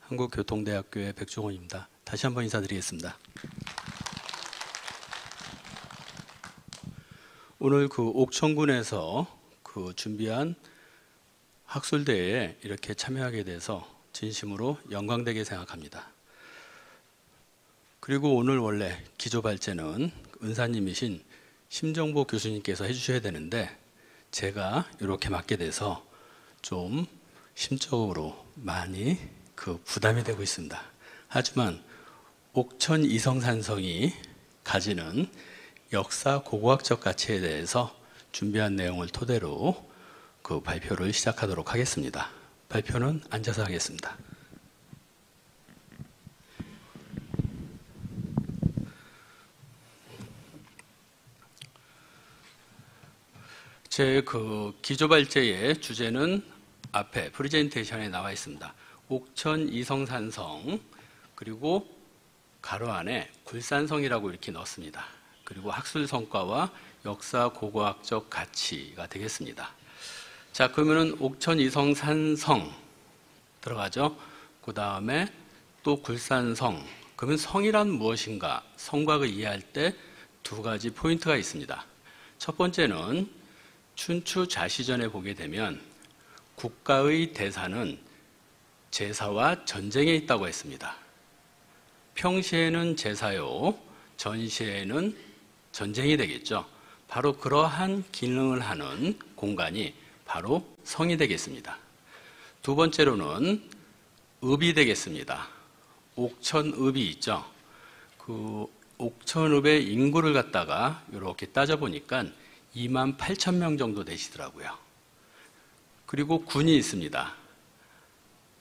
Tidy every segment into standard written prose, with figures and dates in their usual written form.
한국교통대학교의 백종원입니다. 다시 한번 인사드리겠습니다. 오늘 옥천군에서 준비한 학술대회에 이렇게 참여하게 돼서 진심으로 영광되게 생각합니다. 그리고 오늘 원래 기조발제는 은사님이신 심정보 교수님께서 해주셔야 되는데 제가 이렇게 맡게 돼서 좀 심적으로 많이 부담이 되고 있습니다. 하지만 옥천 이성산성이 가지는 역사 고고학적 가치에 대해서 준비한 내용을 토대로 발표를 시작하도록 하겠습니다. 발표는 앉아서 하겠습니다. 제 기조발제의 주제는 앞에 프레젠테이션에 나와 있습니다. 옥천 이성산성, 그리고 가로 안에 굴산성이라고 이렇게 넣었습니다. 그리고 학술 성과와 역사 고고학적 가치가 되겠습니다. 자, 그러면은 옥천 이성산성 들어가죠. 그 다음에 또 굴산성. 그러면 성이란 무엇인가? 성곽을 이해할 때 두 가지 포인트가 있습니다. 첫 번째는 춘추 자시전에 보게 되면 국가의 대사는 제사와 전쟁에 있다고 했습니다. 평시에는 제사요, 전시에는 전쟁이 되겠죠. 바로 그러한 기능을 하는 공간이 바로 성이 되겠습니다. 두 번째로는 읍이 되겠습니다. 옥천읍이 있죠. 옥천읍의 인구를 갖다가 이렇게 따져보니까 28,000명 정도 되시더라고요. 그리고 군이 있습니다.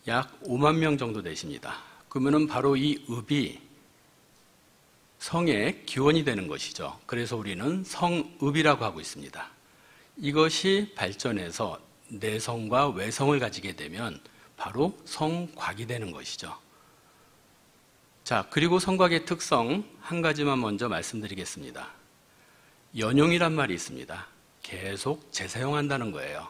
약 5만 명 정도 되십니다. 그러면은 바로 이 읍이 성의 기원이 되는 것이죠. 그래서 우리는 성읍이라고 하고 있습니다. 이것이 발전해서 내성과 외성을 가지게 되면 바로 성곽이 되는 것이죠. 자, 그리고 성곽의 특성 한 가지만 먼저 말씀드리겠습니다. 연용이란 말이 있습니다. 계속 재사용한다는 거예요.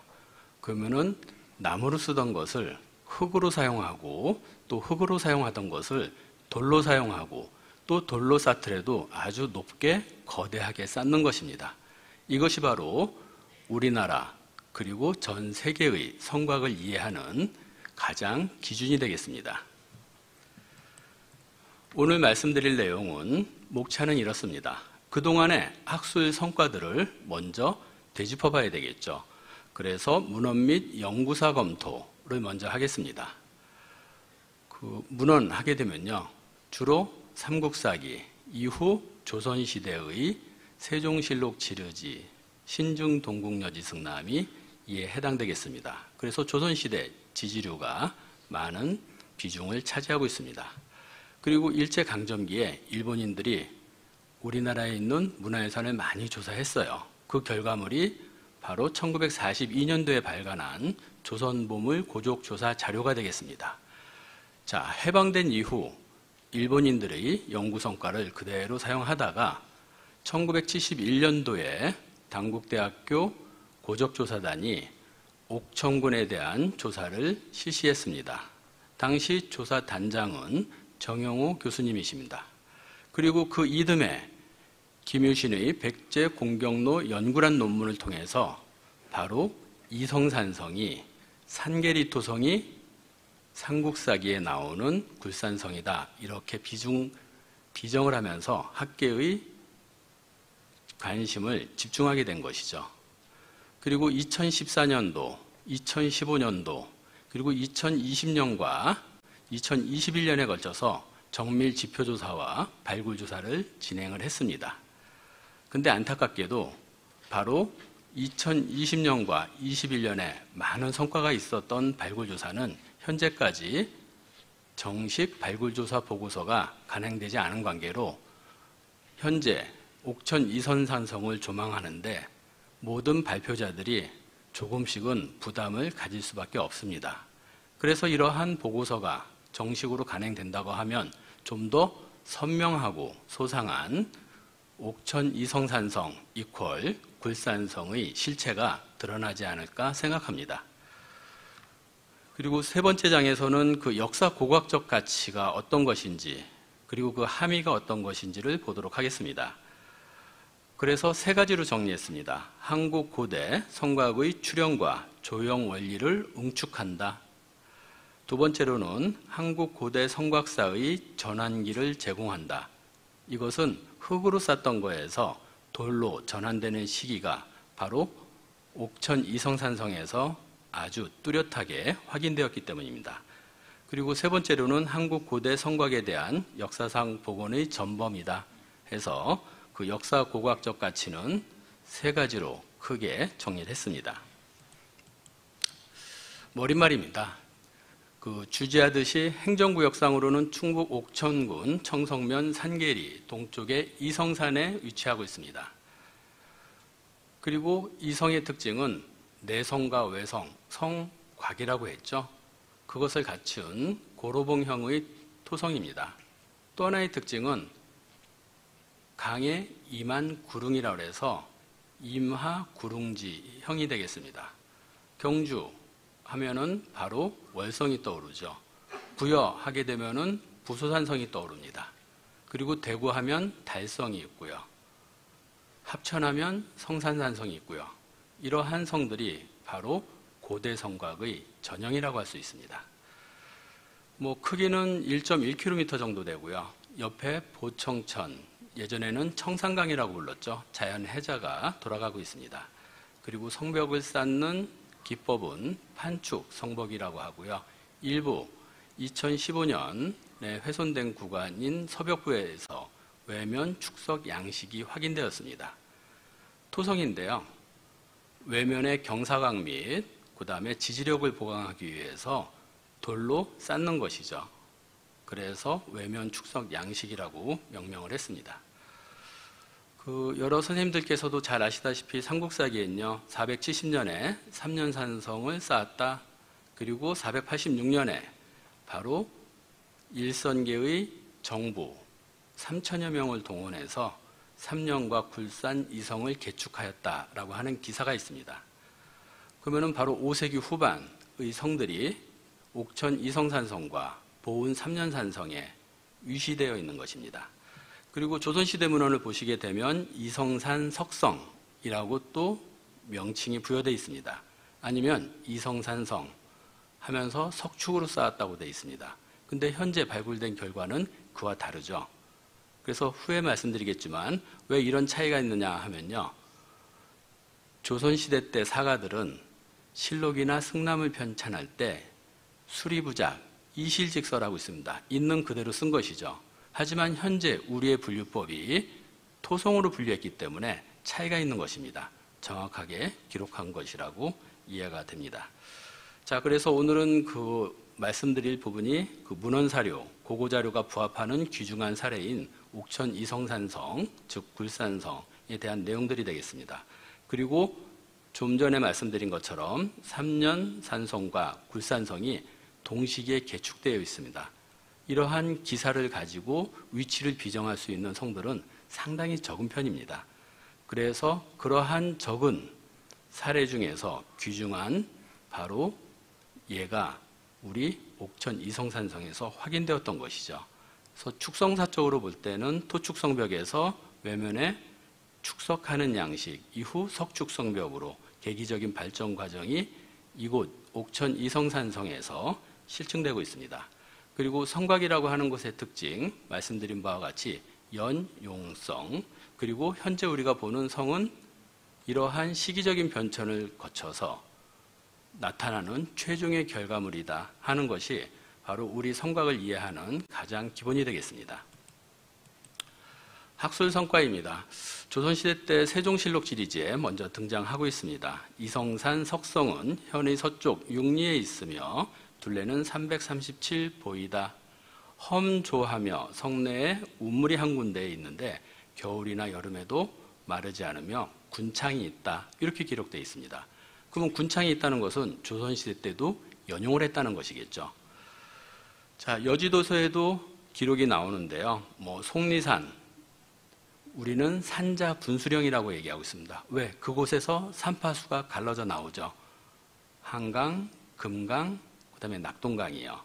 그러면은 나무로 쓰던 것을 흙으로 사용하고 또 흙으로 사용하던 것을 돌로 사용하고 또 돌로 쌓더라도 아주 높게 거대하게 쌓는 것입니다. 이것이 바로 우리나라 그리고 전 세계의 성곽을 이해하는 가장 기준이 되겠습니다. 오늘 말씀드릴 내용은 목차는 이렇습니다. 그동안의 학술 성과들을 먼저 되짚어 봐야 되겠죠. 그래서 문헌 및 연구사 검토를 먼저 하겠습니다. 문헌 하게 되면요, 주로 삼국사기, 이후 조선시대의 세종실록 지르지, 신중 동국여지 승남이 이에 해당되겠습니다. 그래서 조선시대 지지류가 많은 비중을 차지하고 있습니다. 그리고 일제강점기에 일본인들이 우리나라에 있는 문화유산을 많이 조사했어요. 그 결과물이 바로 1942년도에 발간한 조선보물 고족조사 자료가 되겠습니다. 자, 해방된 이후 일본인들의 연구 성과를 그대로 사용하다가 1971년도에 당국대학교 고적조사단이 옥천군에 대한 조사를 실시했습니다. 당시 조사단장은 정영호 교수님이십니다. 그리고 그 이듬해 김유신의 백제 공경로 연구란 논문을 통해서 바로 이성산성이 산계리토성이 삼국사기에 나오는 굴산성이다, 이렇게 비정을 하면서 학계의 관심을 집중하게 된 것이죠. 그리고 2014년도, 2015년도, 그리고 2020년과 2021년에 걸쳐서 정밀 지표조사와 발굴조사를 진행을 했습니다. 근데 안타깝게도 바로 2020년과 2021년에 많은 성과가 있었던 발굴조사는 현재까지 정식 발굴조사 보고서가 간행되지 않은 관계로 현재 옥천 이성산성을 조망하는데 모든 발표자들이 조금씩은 부담을 가질 수밖에 없습니다. 그래서 이러한 보고서가 정식으로 간행된다고 하면 좀 더 선명하고 소상한 옥천 이성산성 이퀄 굴산성의 실체가 드러나지 않을까 생각합니다. 그리고 세 번째 장에서는 그 역사 고고학적 가치가 어떤 것인지, 그리고 그 함의가 어떤 것인지를 보도록 하겠습니다. 그래서 세 가지로 정리했습니다. 한국 고대 성곽의 출현과 조형 원리를 응축한다. 두 번째로는 한국 고대 성곽사의 전환기를 제공한다. 이것은 흙으로 쌓던 거에서 돌로 전환되는 시기가 바로 옥천 이성산성에서 아주 뚜렷하게 확인되었기 때문입니다. 그리고 세 번째로는 한국 고대 성곽에 대한 역사상 복원의 전범이다 해서 그 역사 고고학적 가치는 세 가지로 크게 정리를 했습니다. 머릿말입니다. 그 주지하듯이 행정구역상으로는 충북 옥천군 청성면 산계리 동쪽의 이성산에 위치하고 있습니다. 그리고 이 성의 특징은 내성과 외성, 성곽이라고 했죠. 그것을 갖춘 고로봉형의 토성입니다. 또 하나의 특징은 강의 임한구릉이라고 해서 임하구릉지형이 되겠습니다. 경주 하면은 바로 월성이 떠오르죠. 부여하게 되면은 부소산성이 떠오릅니다. 그리고 대구하면 달성이 있고요. 합천하면 성산산성이 있고요. 이러한 성들이 바로 고대 성곽의 전형이라고 할 수 있습니다. 크기는 1.1km 정도 되고요. 옆에 보청천, 예전에는 청산강이라고 불렀죠. 자연 해자가 돌아가고 있습니다. 그리고 성벽을 쌓는 기법은 판축 성벽이라고 하고요. 일부 2015년에 훼손된 구간인 서벽부에서 외면 축석 양식이 확인되었습니다. 토성인데요. 외면의 경사각 및 그 다음에 지지력을 보강하기 위해서 돌로 쌓는 것이죠. 그래서 외면 축석 양식이라고 명명을 했습니다. 여러 선생님들께서도 잘 아시다시피 삼국사기엔요 470년에 삼년산성을 쌓았다. 그리고 486년에 바로 일선계의 정부 3천여 명을 동원해서 삼년과 굴산 이성을 개축하였다라고 하는 기사가 있습니다. 그러면은 바로 5세기 후반의 성들이 옥천 이성산성과 보은 삼년산성에 위시되어 있는 것입니다. 그리고 조선시대 문헌을 보시게 되면 이성산 석성이라고 또 명칭이 부여되어 있습니다. 아니면 이성산성 하면서 석축으로 쌓았다고 되어 있습니다. 근데 현재 발굴된 결과는 그와 다르죠. 그래서 후에 말씀드리겠지만 왜 이런 차이가 있느냐 하면요. 조선시대 때 사가들은 실록이나 승남을 편찬할 때 수리부작, 이실직서라고 있습니다. 있는 그대로 쓴 것이죠. 하지만 현재 우리의 분류법이 토성으로 분류했기 때문에 차이가 있는 것입니다. 정확하게 기록한 것이라고 이해가 됩니다. 자, 그래서 오늘은 말씀드릴 부분이 문헌사료, 고고자료가 부합하는 귀중한 사례인 옥천 이성산성, 즉 굴산성에 대한 내용들이 되겠습니다. 그리고 좀 전에 말씀드린 것처럼 삼년산성과 굴산성이 동시기에 개축되어 있습니다. 이러한 기사를 가지고 위치를 비정할 수 있는 성들은 상당히 적은 편입니다. 그래서 그러한 적은 사례 중에서 귀중한 바로 얘가 우리 옥천 이성산성에서 확인되었던 것이죠. 그래서 축성사적으로 볼 때는 토축성벽에서 외면에 축석하는 양식, 이후 석축성벽으로 계기적인 발전 과정이 이곳 옥천 이성산성에서 실증되고 있습니다. 그리고 성곽이라고 하는 것의 특징, 말씀드린 바와 같이 연용성, 그리고 현재 우리가 보는 성은 이러한 시기적인 변천을 거쳐서 나타나는 최종의 결과물이다 하는 것이 바로 우리 성곽을 이해하는 가장 기본이 되겠습니다. 학술성과입니다. 조선시대 때 세종실록 지리지에 먼저 등장하고 있습니다. 이성산 석성은 현의 서쪽 육리에 있으며 둘레는 337보이다. 험조하며 성내에 우물이 한 군데에 있는데 겨울이나 여름에도 마르지 않으며 군창이 있다. 이렇게 기록되어 있습니다. 그럼 군창이 있다는 것은 조선시대 때도 연용을 했다는 것이겠죠. 자, 여지도서에도 기록이 나오는데요. 속리산, 우리는 산자 분수령이라고 얘기하고 있습니다. 왜? 그곳에서 산파수가 갈라져 나오죠. 한강, 금강, 그 그다음에 낙동강이요.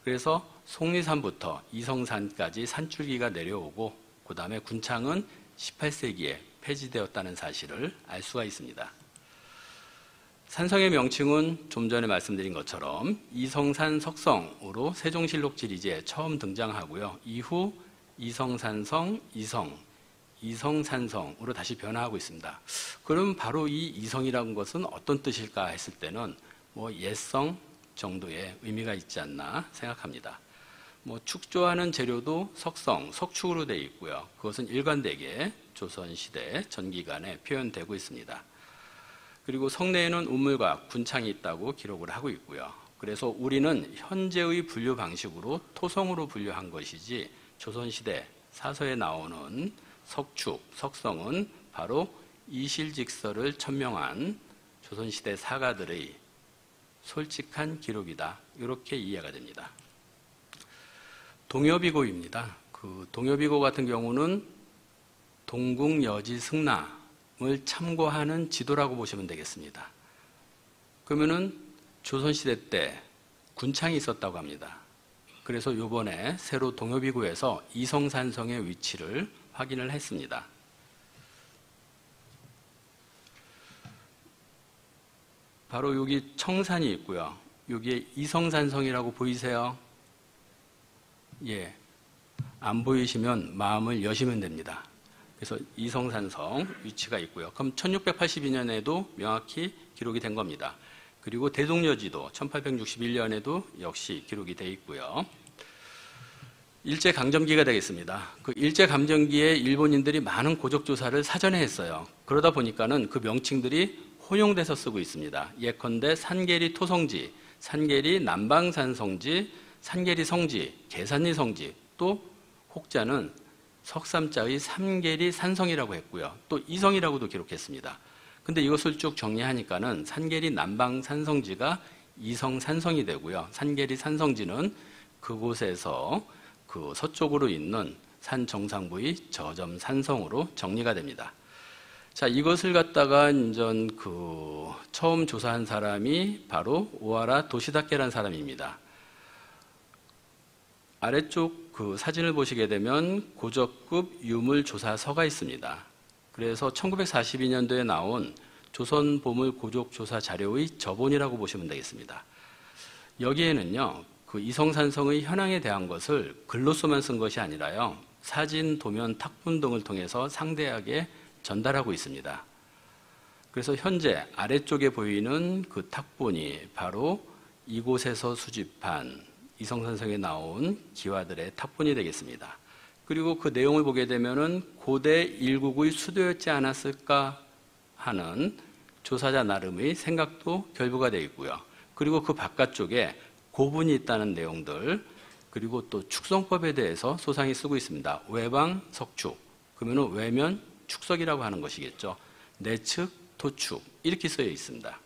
그래서 속리산부터 이성산까지 산줄기가 내려오고 그다음에 군창은 18세기에 폐지되었다는 사실을 알 수가 있습니다. 산성의 명칭은 좀 전에 말씀드린 것처럼 이성산 석성으로 세종실록 지리지에 처음 등장하고요. 이후 이성산성, 이성산성으로 다시 변화하고 있습니다. 그럼 바로 이 이성이라는 것은 어떤 뜻일까 했을 때는 옛성 정도의 의미가 있지 않나 생각합니다. 축조하는 재료도 석성, 석축으로 되어 있고요. 그것은 일관되게 조선시대 전기간에 표현되고 있습니다. 그리고 성내에는 우물과 군창이 있다고 기록을 하고 있고요. 그래서 우리는 현재의 분류 방식으로 토성으로 분류한 것이지 조선시대 사서에 나오는 석축, 석성은 바로 이실직서를 천명한 조선시대 사가들의 솔직한 기록이다. 이렇게 이해가 됩니다. 동여비고입니다. 그 동여비고 같은 경우는 동국여지승남을 참고하는 지도라고 보시면 되겠습니다. 그러면은 조선시대 때 군창이 있었다고 합니다. 그래서 이번에 새로 동여비고에서 이성산성의 위치를 확인을 했습니다. 바로 여기 청산이 있고요. 여기에 이성산성이라고 보이세요? 예. 안 보이시면 마음을 여시면 됩니다. 그래서 이성산성 위치가 있고요. 그럼 1682년에도 명확히 기록이 된 겁니다. 그리고 대동여지도 1861년에도 역시 기록이 되어 있고요. 일제강점기가 되겠습니다. 그 일제강점기에 일본인들이 많은 고적조사를 사전에 했어요. 그러다 보니까는 그 명칭들이 혼용돼서 쓰고 있습니다. 예컨대 산계리 토성지, 산계리 남방산성지, 산계리 성지, 계산리 성지, 또 혹자는 석삼자의 삼계리 산성이라고 했고요. 또 이성이라고도 기록했습니다. 근데 이것을 쭉 정리하니까는 산계리 남방산성지가 이성산성이 되고요. 산계리 산성지는 그곳에서 그 서쪽으로 있는 산 정상부의 저점 산성으로 정리가 됩니다. 자, 이것을 갖다가 인전 처음 조사한 사람이 바로 오하라 도시다케라는 사람입니다. 아래쪽 그 사진을 보시게 되면 고적급 유물조사서가 있습니다. 그래서 1942년도에 나온 조선 보물 고족 조사 자료의 저본이라고 보시면 되겠습니다. 여기에는요, 그 이성산성의 현황에 대한 것을 글로서만 쓴 것이 아니라요, 사진, 도면, 탁본 등을 통해서 상대하게 전달하고 있습니다. 그래서 현재 아래쪽에 보이는 그 탁본이 바로 이곳에서 수집한 이성산성에 나온 기와들의 탁본이 되겠습니다. 그리고 그 내용을 보게 되면은 고대 일국의 수도였지 않았을까 하는 조사자 나름의 생각도 결부가 되어 있고요. 그리고 그 바깥쪽에 고분이 있다는 내용들, 그리고 또 축성법에 대해서 소상히 쓰고 있습니다. 외방 석축, 그러면 외면 축석이라고 하는 것이겠죠. 내측 토축, 이렇게 쓰여 있습니다.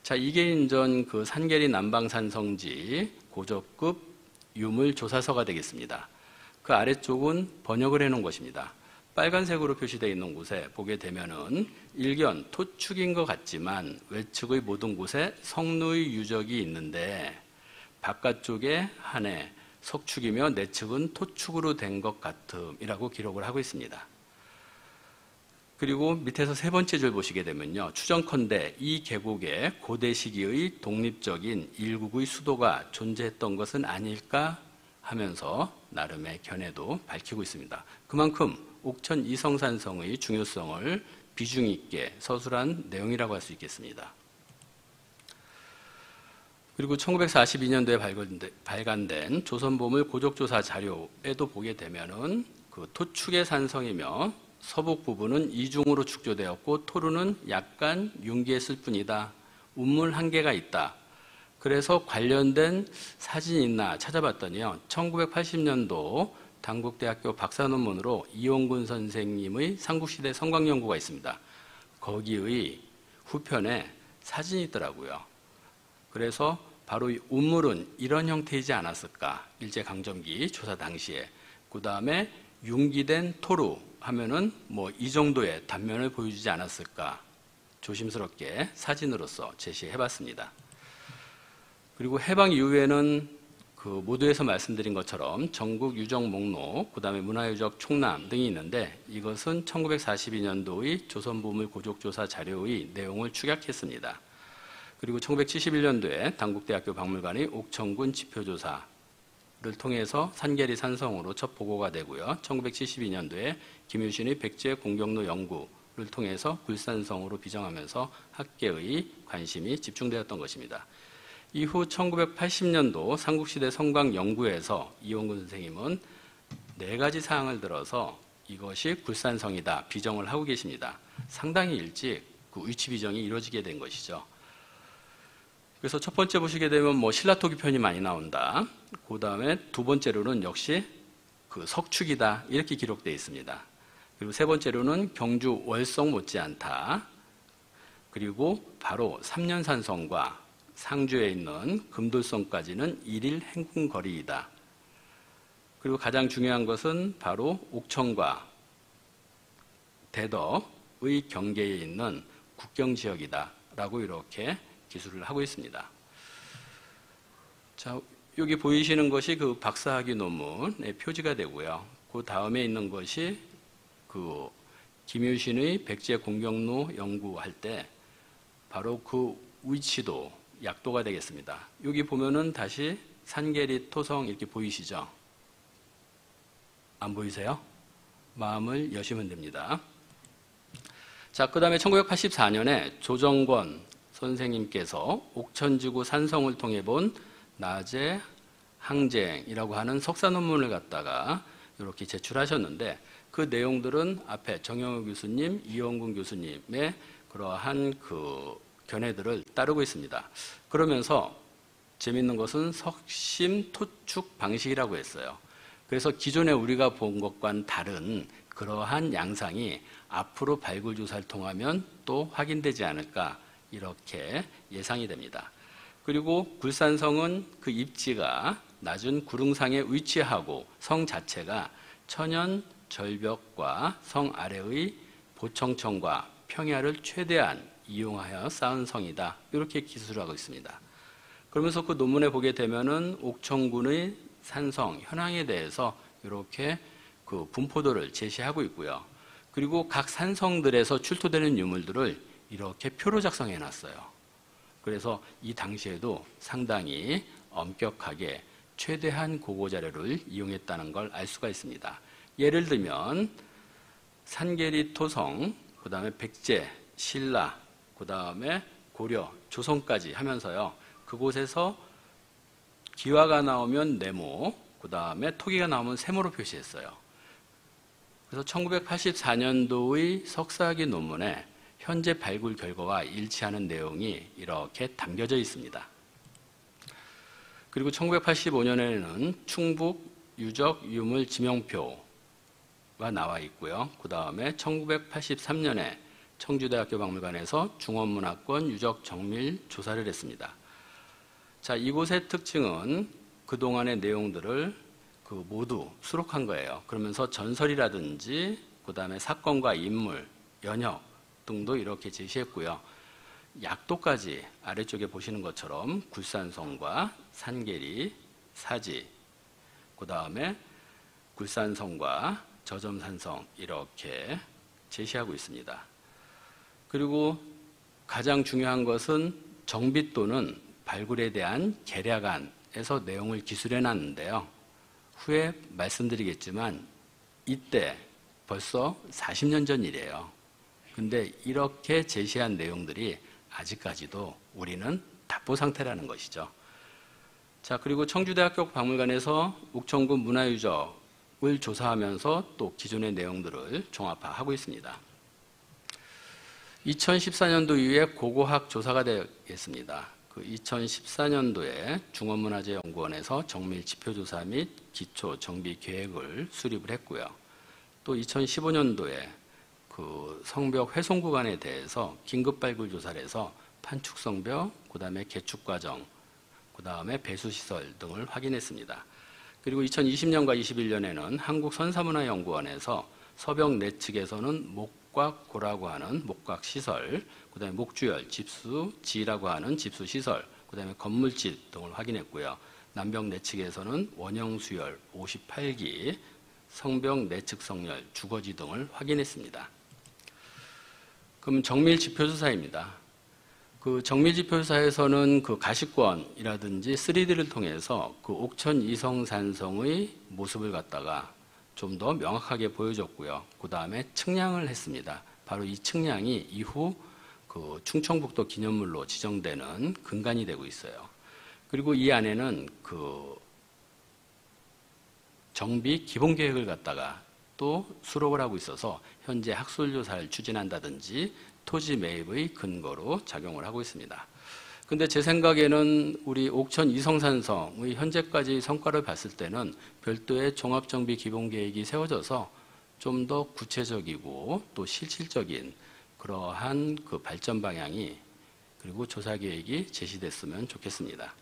자, 이게 인전 그 산계리 남방산성지 고적급 유물조사서가 되겠습니다. 그 아래쪽은 번역을 해놓은 것입니다. 빨간색으로 표시되어 있는 곳에 보게 되면은 일견 토축인 것 같지만 외측의 모든 곳에 성루의 유적이 있는데 바깥쪽에 한해 석축이며 내측은 토축으로 된 것 같음이라고 기록을 하고 있습니다. 그리고 밑에서 세 번째 줄 보시게 되면요, 추정컨대 이 계곡에 고대 시기의 독립적인 일국의 수도가 존재했던 것은 아닐까 하면서 나름의 견해도 밝히고 있습니다. 그만큼 옥천 이성산성의 중요성을 비중 있게 서술한 내용이라고 할 수 있겠습니다. 그리고 1942년도에 발간된 조선보물 고적조사 자료에도 보게 되면은 그 토축의 산성이며 서북 부분은 이중으로 축조되었고 토루는 약간 융기했을 뿐이다. 운물 한 개가 있다. 그래서 관련된 사진이 있나 찾아봤더니요, 1980년도 당국대학교 박사 논문으로 이용군 선생님의 삼국시대 성곽연구가 있습니다. 거기의 후편에 사진이 있더라고요. 그래서 바로 이 운물은 이런 형태이지 않았을까, 일제강점기 조사 당시에. 그 다음에 융기된 토루 하면은 이 정도의 단면을 보여주지 않았을까, 조심스럽게 사진으로서 제시해 봤습니다. 그리고 해방 이후에는 그 모두에서 말씀드린 것처럼 전국 유적 목록, 그 다음에 문화유적 총람 등이 있는데 이것은 1942년도의 조선보물 고족조사 자료의 내용을 축약했습니다. 그리고 1971년도에 당국대학교 박물관의 옥천군 지표조사를 통해서 산계리 산성으로 첫 보고가 되고요. 1972년도에 김유신의 백제 공경로 연구를 통해서 굴산성으로 비정하면서 학계의 관심이 집중되었던 것입니다. 이후 1980년도 삼국시대 성곽 연구에서 이원근 선생님은 4가지 사항을 들어서 이것이 굴산성이다 비정을 하고 계십니다. 상당히 일찍 그 위치 비정이 이루어지게 된 것이죠. 그래서 첫 번째 보시게 되면 뭐 신라토기 편이 많이 나온다. 그 다음에 두 번째로는 역시 그 석축이다 이렇게 기록되어 있습니다. 그리고 세 번째로는 경주 월성 못지않다. 그리고 바로 삼년산성과 상주에 있는 금돌성까지는 1일 행군거리이다. 그리고 가장 중요한 것은 바로 옥천과 대덕의 경계에 있는 국경지역이다 라고 이렇게 기술을 하고 있습니다. 자, 여기 보이시는 것이 그 박사학위 논문의 표지가 되고요. 그 다음에 있는 것이 그 김유신의 백제 공경로 연구할 때 바로 그 위치도 약도가 되겠습니다. 여기 보면은 다시 산계리 토성 이렇게 보이시죠? 안 보이세요? 마음을 여시면 됩니다. 자, 그 다음에 1984년에 조정권 선생님께서 옥천지구 산성을 통해 본 낮의 항쟁이라고 하는 석사 논문을 갖다가 이렇게 제출하셨는데 그 내용들은 앞에 정영호 교수님, 이원근 교수님의 그러한 그 견해들을 따르고 있습니다. 그러면서 재밌는 것은 석심 토축 방식이라고 했어요. 그래서 기존에 우리가 본 것과는 다른 그러한 양상이 앞으로 발굴 조사를 통하면 또 확인되지 않을까 이렇게 예상이 됩니다. 그리고 굴산성은 그 입지가 낮은 구릉상에 위치하고 성 자체가 천연 절벽과 성 아래의 보청천과 평야를 최대한 이용하여 쌓은 성이다. 이렇게 기술하고 있습니다. 그러면서 그 논문에 보게 되면은 옥천군의 산성 현황에 대해서 이렇게 그 분포도를 제시하고 있고요. 그리고 각 산성들에서 출토되는 유물들을 이렇게 표로 작성해 놨어요. 그래서 이 당시에도 상당히 엄격하게 최대한 고고 자료를 이용했다는 걸 알 수가 있습니다. 예를 들면 산계리 토성, 그 다음에 백제, 신라, 그 다음에 고려, 조선까지 하면서요. 그곳에서 기와가 나오면 네모, 그 다음에 토기가 나오면 세모로 표시했어요. 그래서 1984년도의 석사학위 논문에 현재 발굴 결과와 일치하는 내용이 이렇게 담겨져 있습니다. 그리고 1985년에는 충북 유적 유물 지명표가 나와 있고요. 그 다음에 1983년에 청주대학교 박물관에서 중원문화권 유적 정밀 조사를 했습니다. 자, 이곳의 특징은 그동안의 내용들을 모두 수록한 거예요. 그러면서 전설이라든지 그 다음에 사건과 인물, 연역 등도 이렇게 제시했고요. 약도까지 아래쪽에 보시는 것처럼 굴산성과 산계리, 사지, 그 다음에 굴산성과 저점산성 이렇게 제시하고 있습니다. 그리고 가장 중요한 것은 정비 또는 발굴에 대한 계략안에서 내용을 기술해 놨는데요. 후에 말씀드리겠지만 이때 벌써 40년 전 일이에요. 근데 이렇게 제시한 내용들이 아직까지도 우리는 답보 상태라는 것이죠. 자, 그리고 청주대학교 박물관에서 옥천군 문화유적을 조사하면서 또 기존의 내용들을 종합화하고 있습니다. 2014년도 이후에 고고학 조사가 되겠습니다. 그 2014년도에 중원문화재연구원에서 정밀 지표조사 및 기초 정비 계획을 수립을 했고요. 또 2015년도에 그 성벽 훼손 구간에 대해서 긴급 발굴 조사를 해서 판축 성벽, 그 다음에 개축 과정, 그 다음에 배수 시설 등을 확인했습니다. 그리고 2020년과 21년에는 한국선사문화연구원에서 서벽 내측에서는 목곽고라고 하는 목곽 시설, 그 다음에 목주열, 집수지라고 하는 집수 시설, 그다음에 건물집 등을 확인했고요. 남병 내측에서는 원형 수열 58기, 성병 내측 성열, 주거지 등을 확인했습니다. 그럼 정밀 지표 조사입니다. 그 정밀 지표 조사에서는 그 가시권이라든지 3D를 통해서 그 옥천 이성산성의 모습을 갖다가 좀 더 명확하게 보여줬고요. 그 다음에 측량을 했습니다. 바로 이 측량이 이후 그 충청북도 기념물로 지정되는 근간이 되고 있어요. 그리고 이 안에는 그 정비 기본 계획을 갖다가 또 수록을 하고 있어서 현재 학술 조사를 추진한다든지 토지 매입의 근거로 작용을 하고 있습니다. 근데 제 생각에는 우리 옥천 이성산성의 현재까지 성과를 봤을 때는 별도의 종합정비 기본계획이 세워져서 좀 더 구체적이고 또 실질적인 그러한 그 발전 방향이 그리고 조사 계획이 제시됐으면 좋겠습니다.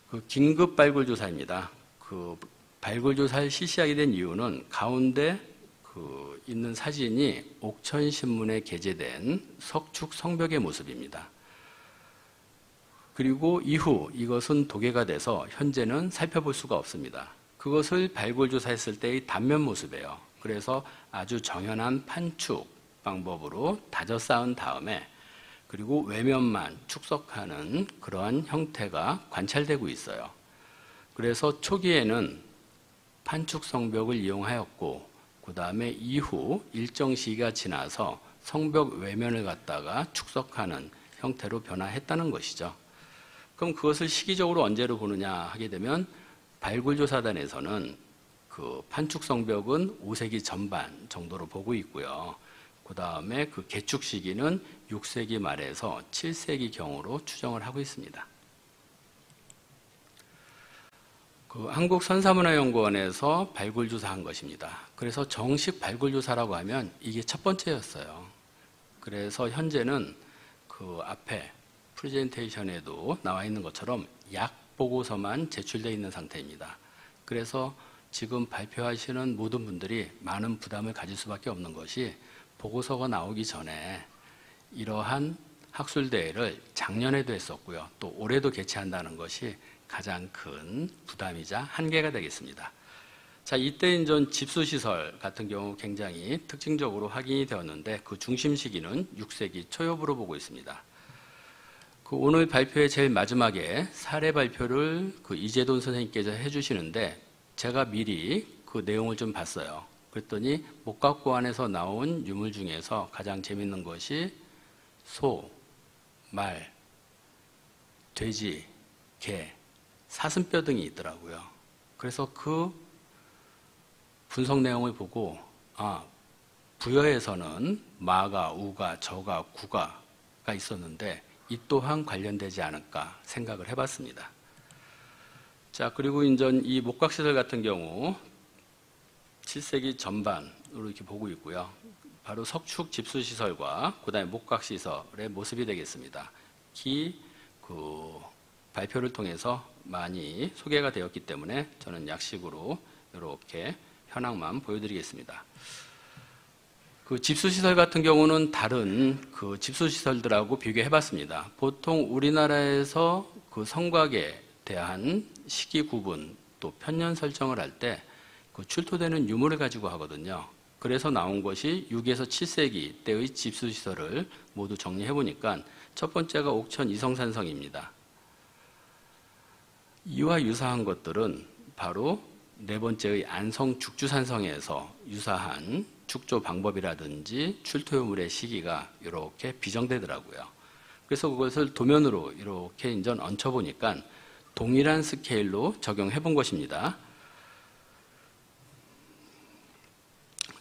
그 긴급 발굴 조사입니다. 그 발굴 조사를 실시하게 된 이유는 가운데 그 있는 사진이 옥천신문에 게재된 석축 성벽의 모습입니다. 그리고 이후 이것은 도계가 돼서 현재는 살펴볼 수가 없습니다. 그것을 발굴 조사했을 때의 단면 모습이에요. 그래서 아주 정연한 판축 방법으로 다져 쌓은 다음에 그리고 외면만 축석하는 그러한 형태가 관찰되고 있어요. 그래서 초기에는 판축 성벽을 이용하였고 그 다음에 이후 일정 시기가 지나서 성벽 외면을 갖다가 축석하는 형태로 변화했다는 것이죠. 그럼 그것을 시기적으로 언제로 보느냐 하게 되면 발굴조사단에서는 그 판축 성벽은 5세기 전반 정도로 보고 있고요. 그 다음에 그 개축 시기는 6세기 말에서 7세기 경으로 추정을 하고 있습니다. 그 한국선사문화연구원에서 발굴조사한 것입니다. 그래서 정식 발굴조사라고 하면 이게 첫 번째였어요. 그래서 현재는 그 앞에 프레젠테이션에도 나와 있는 것처럼 약 보고서만 제출되어 있는 상태입니다. 그래서 지금 발표하시는 모든 분들이 많은 부담을 가질 수밖에 없는 것이 보고서가 나오기 전에 이러한 학술대회를 작년에도 했었고요. 또 올해도 개최한다는 것이 가장 큰 부담이자 한계가 되겠습니다. 자, 이때 인전 집수시설 같은 경우 굉장히 특징적으로 확인이 되었는데 그 중심 시기는 6세기 초엽으로 보고 있습니다. 그 오늘 발표의 제일 마지막에 사례 발표를 그 이재돈 선생님께서 해주시는데 제가 미리 그 내용을 좀 봤어요. 그랬더니 목각고안에서 나온 유물 중에서 가장 재밌는 것이 소, 말, 돼지, 개, 사슴뼈 등이 있더라고요. 그래서 그 분석 내용을 보고 부여에서는 마가, 우가, 저가, 구가가 있었는데 이 또한 관련되지 않을까 생각을 해봤습니다. 자, 그리고 인전 이 목각시설 같은 경우 7세기 전반으로 이렇게 보고 있고요. 바로 석축 집수시설과 그 다음에 목각시설의 모습이 되겠습니다. 그 발표를 통해서 많이 소개가 되었기 때문에 저는 약식으로 이렇게 현황만 보여드리겠습니다. 그 집수시설 같은 경우는 다른 그 집수시설들하고 비교해봤습니다. 보통 우리나라에서 그 성곽에 대한 시기 구분 또 편년 설정을 할 때 그 출토되는 유물을 가지고 하거든요. 그래서 나온 것이 6에서 7세기 때의 집수시설을 모두 정리해보니까 첫 번째가 옥천 이성산성입니다. 이와 유사한 것들은 바로 네 번째의 안성 죽주산성에서 유사한 축조 방법이라든지 출토유물의 시기가 이렇게 비정되더라고요. 그래서 그것을 도면으로 이렇게 인전 얹혀보니까 동일한 스케일로 적용해 본 것입니다.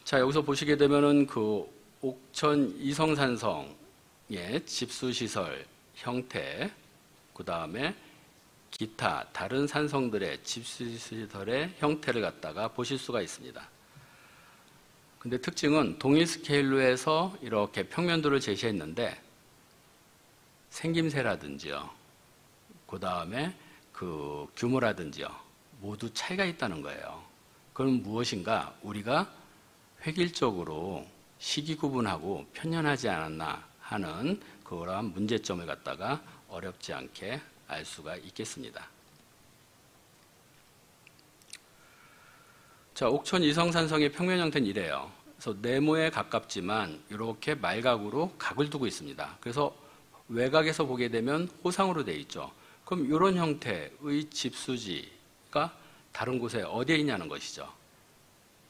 자, 여기서 보시게 되면은 그 옥천 이성산성의 집수시설 형태, 그 다음에 기타 다른 산성들의 집수시설의 형태를 갖다가 보실 수가 있습니다. 근데 특징은 동일 스케일로 해서 이렇게 평면도를 제시했는데 생김새라든지요, 그 다음에 그 규모라든지요, 모두 차이가 있다는 거예요. 그럼 무엇인가 우리가 획일적으로 시기 구분하고 편연하지 않았나 하는 그러한 문제점을 갖다가 어렵지 않게 알 수가 있겠습니다. 자, 옥천 이성산성의 평면 형태는 이래요. 그래서 네모에 가깝지만 이렇게 말각으로 각을 두고 있습니다. 그래서 외곽에서 보게 되면 호상으로 되어 있죠. 그럼 이런 형태의 집수지가 다른 곳에 어디에 있냐는 것이죠.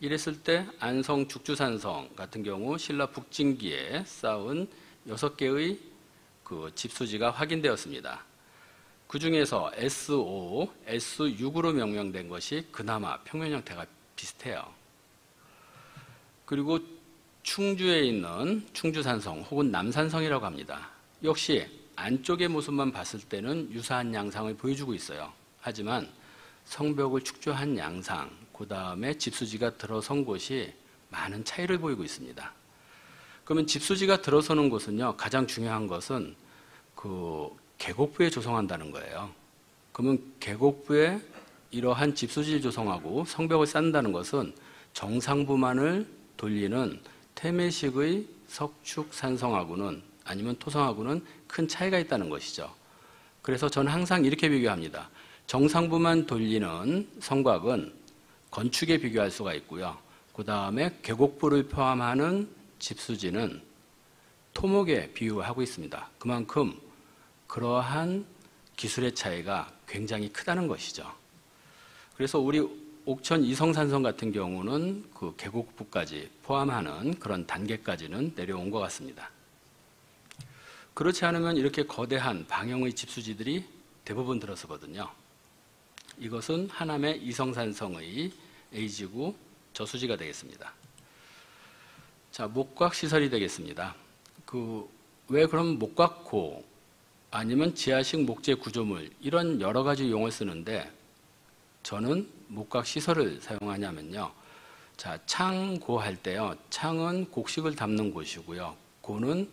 이랬을 때 안성 죽주산성 같은 경우 신라 북진기에 쌓은 6개의 그 집수지가 확인되었습니다. 그 중에서 S5, S6으로 명명된 것이 그나마 평면 형태가 비슷해요. 그리고 충주에 있는 충주산성 혹은 남산성이라고 합니다. 역시 안쪽의 모습만 봤을 때는 유사한 양상을 보여주고 있어요. 하지만 성벽을 축조한 양상, 그 다음에 집수지가 들어선 곳이 많은 차이를 보이고 있습니다. 그러면 집수지가 들어서는 곳은요, 가장 중요한 것은 그 계곡부에 조성한다는 거예요. 그러면 계곡부에 이러한 집수지를 조성하고 성벽을 쌓는다는 것은 정상부만을 돌리는 태매식의 석축산성하고는 아니면 토성하고는 큰 차이가 있다는 것이죠. 그래서 저는 항상 이렇게 비교합니다. 정상부만 돌리는 성곽은 건축에 비교할 수가 있고요. 그 다음에 계곡부를 포함하는 집수지는 토목에 비유하고 있습니다. 그만큼 그러한 기술의 차이가 굉장히 크다는 것이죠. 그래서 우리 옥천 이성산성 같은 경우는 그 계곡부까지 포함하는 그런 단계까지는 내려온 것 같습니다. 그렇지 않으면 이렇게 거대한 방형의 집수지들이 대부분 들어서거든요. 이것은 하남의 이성산성의 A지구 저수지가 되겠습니다. 자, 목곽시설이 되겠습니다. 왜 그럼 목곽고 아니면 지하식 목재 구조물 이런 여러 가지 용어를 쓰는데 저는 목곽시설을 사용하냐면요. 자, 창고 할 때요. 창은 곡식을 담는 곳이고요. 고는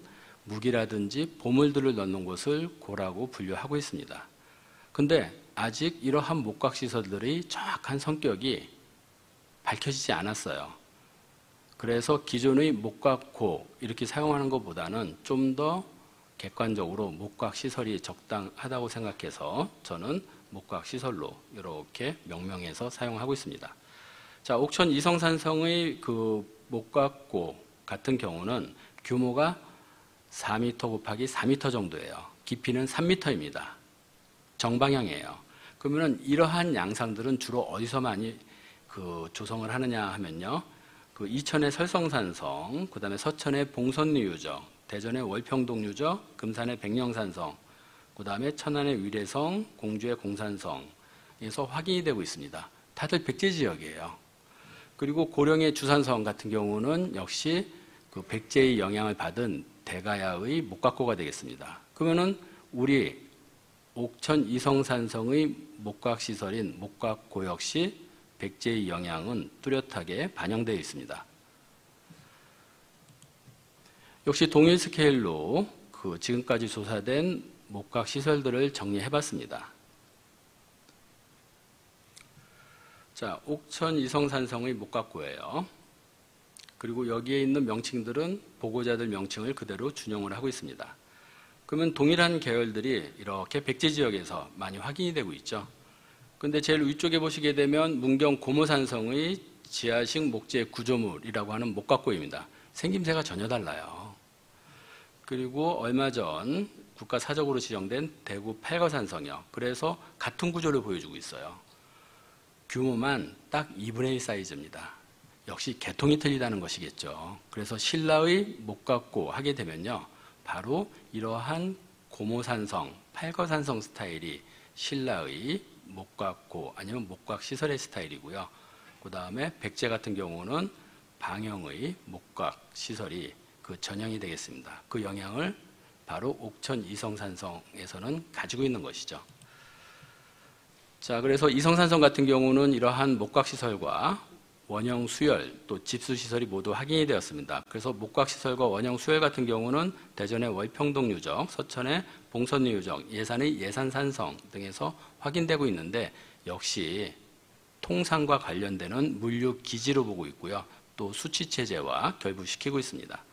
무기라든지 보물들을 넣는 곳을 고라고 분류하고 있습니다. 근데 아직 이러한 목곽시설들의 정확한 성격이 밝혀지지 않았어요. 그래서 기존의 목곽고 이렇게 사용하는 것보다는 좀 더 객관적으로 목곽시설이 적당하다고 생각해서 저는 목곽시설로 이렇게 명명해서 사용하고 있습니다. 자, 옥천 이성산성의 그 목곽고 같은 경우는 규모가 4m 곱하기 4m 정도예요. 깊이는 3m입니다. 정방향이에요. 그러면 이러한 양상들은 주로 어디서 많이 조성을 하느냐 하면요. 이천의 설성산성, 그 다음에 서천의 봉선리유적, 대전의 월평동유적, 금산의 백령산성, 그 다음에 천안의 위례성, 공주의 공산성에서 확인이 되고 있습니다. 다들 백제 지역이에요. 그리고 고령의 주산성 같은 경우는 역시 그 백제의 영향을 받은 대가야의 목곽고가 되겠습니다. 그러면은 우리 옥천 이성산성의 목곽시설인 목곽고 역시 백제의 영향은 뚜렷하게 반영되어 있습니다. 역시 동일 스케일로 지금까지 조사된 목곽시설들을 정리해봤습니다. 자, 옥천 이성산성의 목곽고예요. 그리고 여기에 있는 명칭들은 보고자들 명칭을 그대로 준용을 하고 있습니다. 그러면 동일한 계열들이 이렇게 백제 지역에서 많이 확인이 되고 있죠. 근데 제일 위쪽에 보시게 되면 문경 고모산성의 지하식 목재 구조물이라고 하는 목곽고입니다. 생김새가 전혀 달라요. 그리고 얼마 전 국가사적으로 지정된 대구 팔거산성이요. 그래서 같은 구조를 보여주고 있어요. 규모만 딱 2분의 1 사이즈입니다. 역시 계통이 틀리다는 것이겠죠. 그래서 신라의 목곽고 하게 되면요. 바로 이러한 고모산성, 팔거산성 스타일이 신라의 목곽고 아니면 목곽시설의 스타일이고요. 그 다음에 백제 같은 경우는 방형의 목곽시설이 전형이 되겠습니다. 그 영향을 바로 옥천 이성산성에서는 가지고 있는 것이죠. 자, 그래서 이성산성 같은 경우는 이러한 목곽시설과 원형 수열 또 집수시설이 모두 확인이 되었습니다. 그래서 목곽시설과 원형 수열 같은 경우는 대전의 월평동 유적, 서천의 봉선리 유적, 예산의 예산산성 등에서 확인되고 있는데 역시 통상과 관련되는 물류 기지로 보고 있고요. 또 수치체제와 결부시키고 있습니다.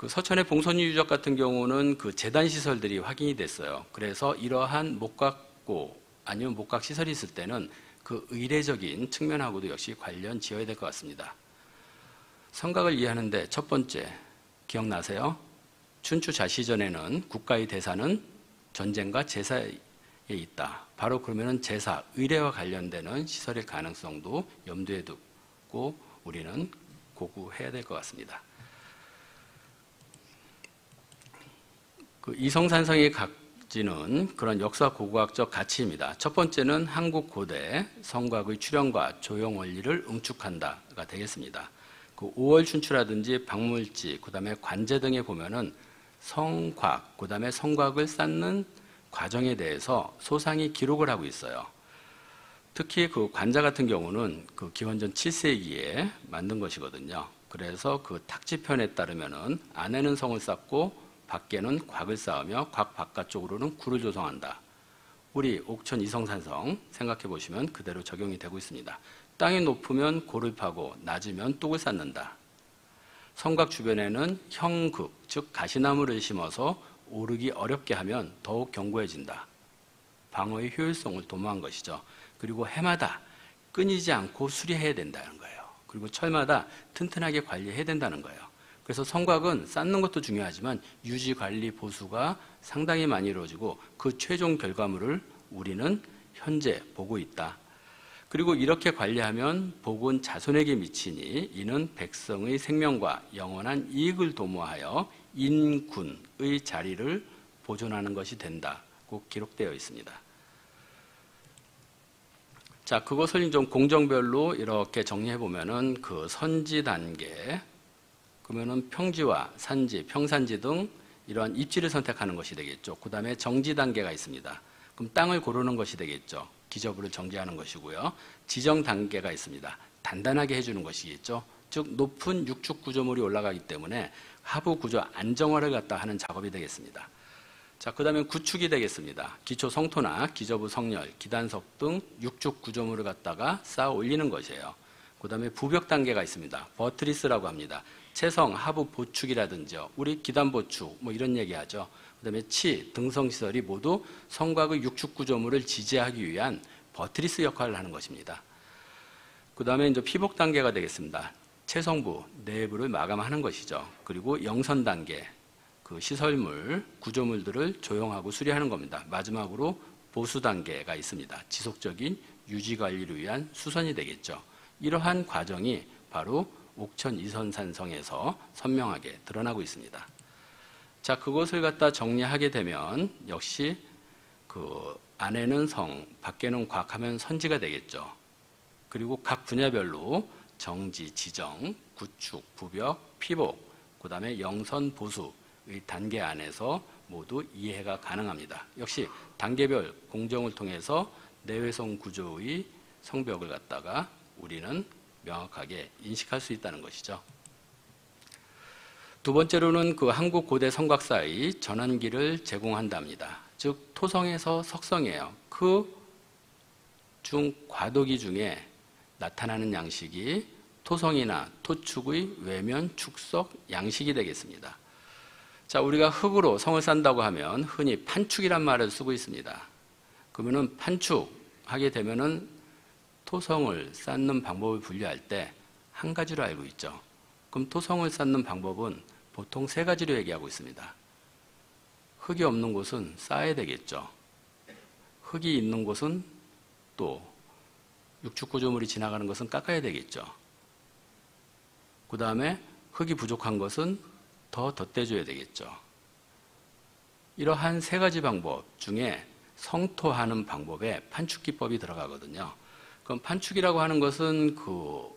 그 서천의 봉선유 유적 같은 경우는 그 재단 시설들이 확인이 됐어요. 그래서 이러한 목각고 아니면 목각 시설이 있을 때는 그 의례적인 측면하고도 역시 관련 지어야 될 것 같습니다. 성곽을 이해하는데 첫 번째 기억나세요? 춘추 자시전에는 국가의 대사는 전쟁과 제사에 있다. 바로 그러면은 제사, 의례와 관련되는 시설의 가능성도 염두에 두고 우리는 고구해야 될 것 같습니다. 그 이성산성이 가지는 그런 역사 고고학적 가치입니다. 첫 번째는 한국 고대 성곽의 출현과 조형 원리를 응축한다가 되겠습니다. 그 5월 춘추라든지 박물지, 그다음에 관제 등에 보면은 성곽, 그다음에 성곽을 쌓는 과정에 대해서 소상히 기록을 하고 있어요. 특히 그 관자 같은 경우는 그 기원전 7세기에 만든 것이거든요. 그래서 그 탁지편에 따르면은 안에는 성을 쌓고 밖에는 곽을 쌓으며 곽 바깥쪽으로는 굴을 조성한다. 우리 옥천 이성산성 생각해 보시면 그대로 적용이 되고 있습니다. 땅이 높으면 고를 파고 낮으면 뚝을 쌓는다. 성곽 주변에는 형극, 즉 가시나무를 심어서 오르기 어렵게 하면 더욱 견고해진다. 방어의 효율성을 도모한 것이죠. 그리고 해마다 끊이지 않고 수리해야 된다는 거예요. 그리고 철마다 튼튼하게 관리해야 된다는 거예요. 그래서 성곽은 쌓는 것도 중요하지만 유지, 관리, 보수가 상당히 많이 이루어지고 그 최종 결과물을 우리는 현재 보고 있다. 그리고 이렇게 관리하면 복은 자손에게 미치니 이는 백성의 생명과 영원한 이익을 도모하여 인군의 자리를 보존하는 것이 된다고 기록되어 있습니다. 자, 그것을 좀 공정별로 이렇게 정리해 보면은 그 선지 단계, 그러면은 평지와 산지, 평산지 등 이러한 입지를 선택하는 것이 되겠죠. 그 다음에 정지 단계가 있습니다. 그럼 땅을 고르는 것이 되겠죠. 기저부를 정지하는 것이고요. 지정 단계가 있습니다. 단단하게 해주는 것이겠죠. 즉 높은 육축 구조물이 올라가기 때문에 하부 구조 안정화를 갖다 하는 작업이 되겠습니다. 자, 그 다음에 구축이 되겠습니다. 기초 성토나 기저부 성렬, 기단석 등 육축 구조물을 갖다가 쌓아 올리는 것이에요. 그 다음에 부벽 단계가 있습니다. 버트리스라고 합니다. 채성, 하부 보축이라든지 우리 기단 보축 뭐 이런 얘기하죠. 그 다음에 치, 등성시설이 모두 성곽의 육축 구조물을 지지하기 위한 버트리스 역할을 하는 것입니다. 그 다음에 이제 피복 단계가 되겠습니다. 채성부, 내부를 마감하는 것이죠. 그리고 영선 단계, 그 시설물, 구조물들을 조형하고 수리하는 겁니다. 마지막으로 보수 단계가 있습니다. 지속적인 유지 관리를 위한 수선이 되겠죠. 이러한 과정이 바로 옥천 이성산성에서 선명하게 드러나고 있습니다. 자, 그것을 갖다 정리하게 되면 역시 그 안에는 성, 밖에는 곽하면 선지가 되겠죠. 그리고 각 분야별로 정지, 지정, 구축, 부벽, 피복, 그 다음에 영선, 보수의 단계 안에서 모두 이해가 가능합니다. 역시 단계별 공정을 통해서 내외성 구조의 성벽을 갖다가 우리는 명확하게 인식할 수 있다는 것이죠. 두 번째로는 그 한국 고대 성곽사의 전환기를 제공한답니다. 즉 토성에서 석성이에요. 그 중 과도기 중에 나타나는 양식이 토성이나 토축의 외면 축석 양식이 되겠습니다. 자, 우리가 흙으로 성을 쌓는다고 하면 흔히 판축이란 말을 쓰고 있습니다. 그러면은 판축하게 되면은 토성을 쌓는 방법을 분류할 때 한 가지로 알고 있죠. 그럼 토성을 쌓는 방법은 보통 세 가지로 얘기하고 있습니다. 흙이 없는 곳은 쌓아야 되겠죠. 흙이 있는 곳은 또 육축구조물이 지나가는 것은 깎아야 되겠죠. 그 다음에 흙이 부족한 것은 더 덧대줘야 되겠죠. 이러한 세 가지 방법 중에 성토하는 방법에 판축기법이 들어가거든요. 그럼 판축이라고 하는 것은 그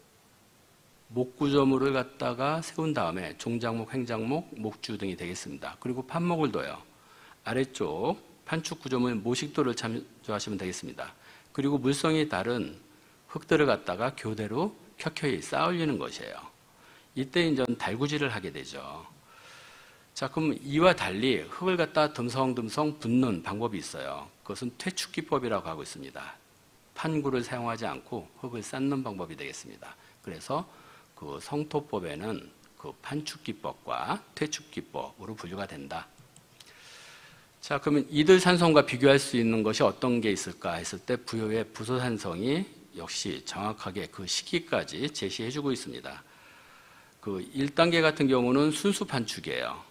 목구조물을 갖다가 세운 다음에 종작목, 횡작목, 목주 등이 되겠습니다. 그리고 판목을 둬요. 아래쪽 판축 구조물 모식도를 참조하시면 되겠습니다. 그리고 물성이 다른 흙들을 갖다가 교대로 켜켜이 쌓아 올리는 것이에요. 이때 이제 달구질을 하게 되죠. 자, 그럼 이와 달리 흙을 갖다 듬성듬성 붓는 방법이 있어요. 그것은 퇴축기법이라고 하고 있습니다. 판구를 사용하지 않고 흙을 쌓는 방법이 되겠습니다. 그래서 그 성토법에는 그 판축기법과 퇴축기법으로 분류가 된다. 자, 그러면 이들 산성과 비교할 수 있는 것이 어떤 게 있을까 했을 때 부여의 부소산성이 역시 정확하게 그 시기까지 제시해주고 있습니다. 그 1단계 같은 경우는 순수 판축이에요.